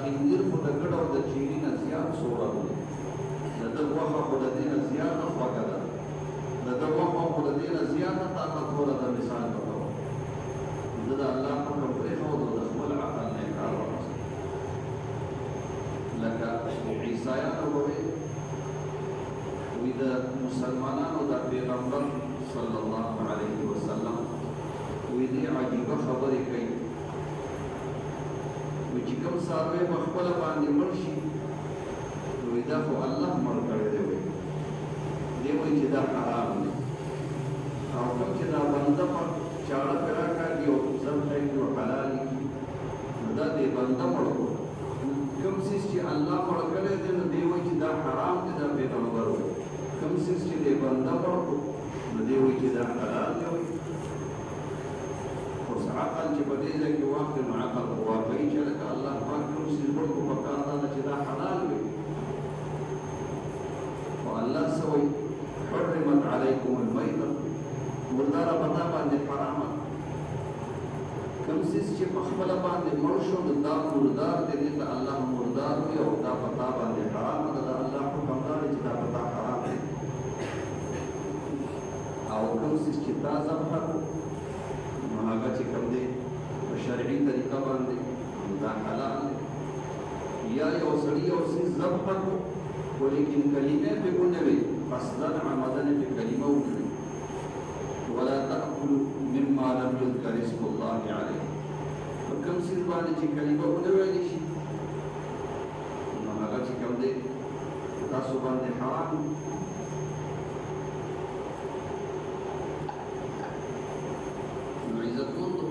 خنزیر خو د ګډ او د چیني نه زیات سوړه دی د ده غوښه خو د دې نه زیاته خوږه ده د ده غوښه خو د دې نه زیاته طاقتوره ده مثال په ډول زه د الله حکم پرېښودو د خپل عقل نه یې کار واخیست لکه عیسایانو به وي د مسلمانانو د پیغمبر صلی الله علیه وسلم وی دې عجیبه خبرې کوي وی چې کوم څاروی په خپله باندې مړ شي نو وی دا خو الله مړ کړی دی وی دې وایي چې دا حرام دی او کوم چې دا بنده په چاړه پرې راکاږي او ذبحه کړي او حلال کړي نو دا دې بنده مړ کړو کوم څیز چې الله مړ کړی دی نو دې وایي چې دا حرام دی دا پیغمبر وایي کوم څیز چې دې بنده مړ کړو نو دې وایي چې دا حلال دی وایي اوس عقل چې په دې ځای کې واخلي نو عقل واقعي چې لکه الله پاک کوم څیز مړ کړو پکار دا چې دا حلال وي او الله څه وایي حرمت علیکم المیتة مرداره په تا باندې حرامه کوم څیز چې په خپله باندې مړ شو نو دا مردار دی دې ته الله مردار وي او دا په تا باندې حرامه ده د الله حکم دا دی چې دا په تا حرام دی او کوم څیز چې تا ذبحه کړو نو هغه چې کوم دی په شرعي طریقه باندې دا حلال دی یا یو سړي یو څیز ذبحه کړو خو لیکن کلمې پې ونه وي قصدا عمدن پې کلمه ونه وي ولا تأكلوا مما لم يذكر اسم الله عليه فكم څیز باندې چې کلمه ونه ویلې شي نو هغه چې کوم دی تاسو باندې حرام نو عزتمندو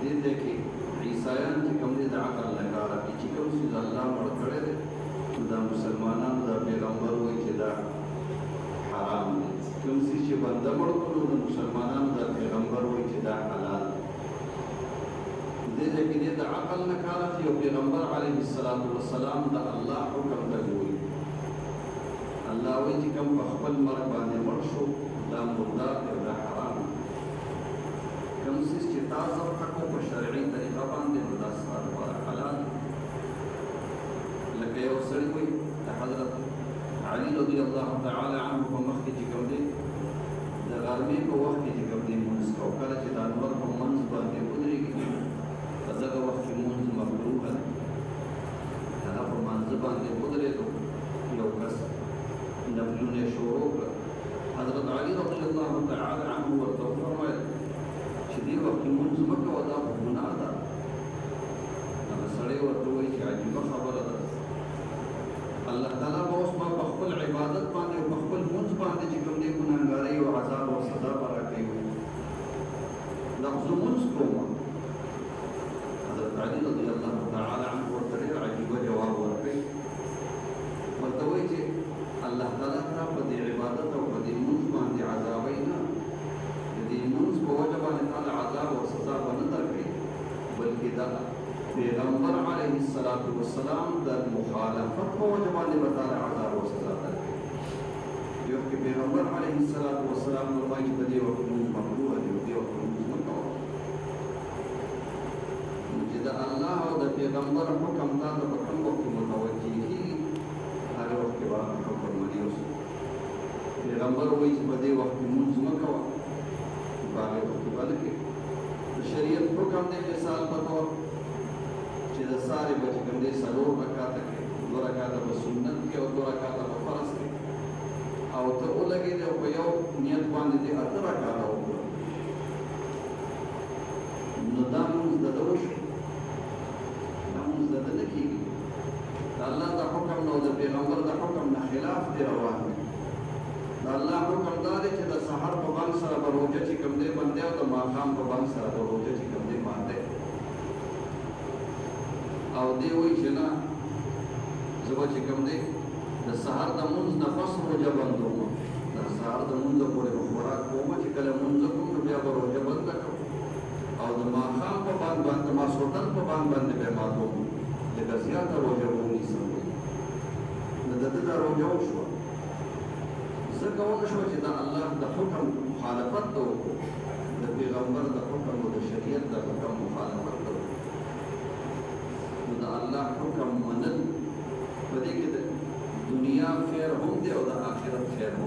دې ځای کې عیسایان چې کوم دی د عقل نه کار اخلي چې کوم څیز الله مړ کړی دی نو دا مسلمانانو دا پیغمبر وایي چې دا حرام دی کوم څیز چې بنده مړ کړو د مسلمانانو دا پیغمبر وایي چې دا حلال دی دې ځای کې د عقل نه کار اخلي او پیغمبر علیه الصلاة والسلام د الله حکم ته ګوري الله وایي چې کوم په خپل مرګ باندې مړ شو دا مردار دی دا حرام دی کوم څیز چې تا ذبحه کړو په شرعي طریقه باندې نو دا ستا لپاره حلال دی لکه یو سړي وایي د حضرت علي رضی الله تعالی عنه په مخ کې چې کوم دی د غرمې په وخت کې چې کوم دی لمونځ کوو کله چې د انور په منځ باندې ودرېږي په دغه وخت کې لمونځ مکروه دی هغه په منځه باندې ودرېدو یو کس نفلونه یې شروع کړه حضرت علي رضی الله تعالی عنه ورته وفرمایل چې دې وخت کې لمونځ مه کوه دا خو ګناه ده هغه سړی ورته وایي چې عجیبه خبره ده الله تعالی به اوس ما په خپل عبادت باندې او په خپل لمونځ باندې چې کوم دی ګناهګارۍ او عذاب او سزا به راکوي دا خو زه لمونځ کوم حضرت علي رضی الله تعالی عنه ورته ډېر عجیبه جواب ورکوي ورته وایي چې الله تعالی تا په دې عبادت او په دې لمونځ باندې عذابوي نه د دې لمونځ په وجه باندې تعالی عذاب او سزا به نه درکوي بلکې دا پیغمبر علیه الصلاة والسلام در مخالفت په وجه باندې به تعالی عذاب او سزا درکوي یو کې پیغمبر علیه الصلاة والسلام فرمایي چې په دې وخت لمونځ مکروه دی او دې وخت لمونځ مه کوه نو چې د الله او د پیغمبر حکم تا ته په کوم وخت کې متوجه کېږي هغه وخت کې به حکم منې اوسي پیغمبر وایي چې په دې وخت کې لمونځ مه کوه په هغې وخت کې به نه کوې د شریعت حکم دی مثال په طور چې د سارې به چې کوم دی 4 رکعاته کې 2 رکعاته به سنت کې او 2 رکعاته به فرض کې او ته ولګېدې او په یو نیت باندې دې 8 رکعاته وکړه نو دا لمونځ د ده وشو دا لمونځ د ده نه کېږي د الله د حکم نه او د پیغمبر د حکم نه خلاف دی روان دی د الله حکم دا دی چې د سحر په بانګ سره به روژه چې کوم دی بندې او د ماښام په بانګ سره به روژه چې کوم دی باندې او دی وایي چې نه زه به چې کوم دی د سحر د لمونځ نه پس روژه بندوم د سحر د لمونځه پورې به خوراک کوم چې کله لمونځ کوم نو بیا به روژه بنده کوم او د ماښام په بانګ باندې ماسخوتن په بانګ باندې به ماتوم لکه زیاته روژه ونیسم نو د ده دا روژه وشوه ځکه ونه شوه چې د الله د حکم مخالفت ته وکړو د پیغمبر د حکم او د شریعت د حکم مخالفت ته وکړو نو د الله دنیا خیر هم دی او د آخرت خیر هم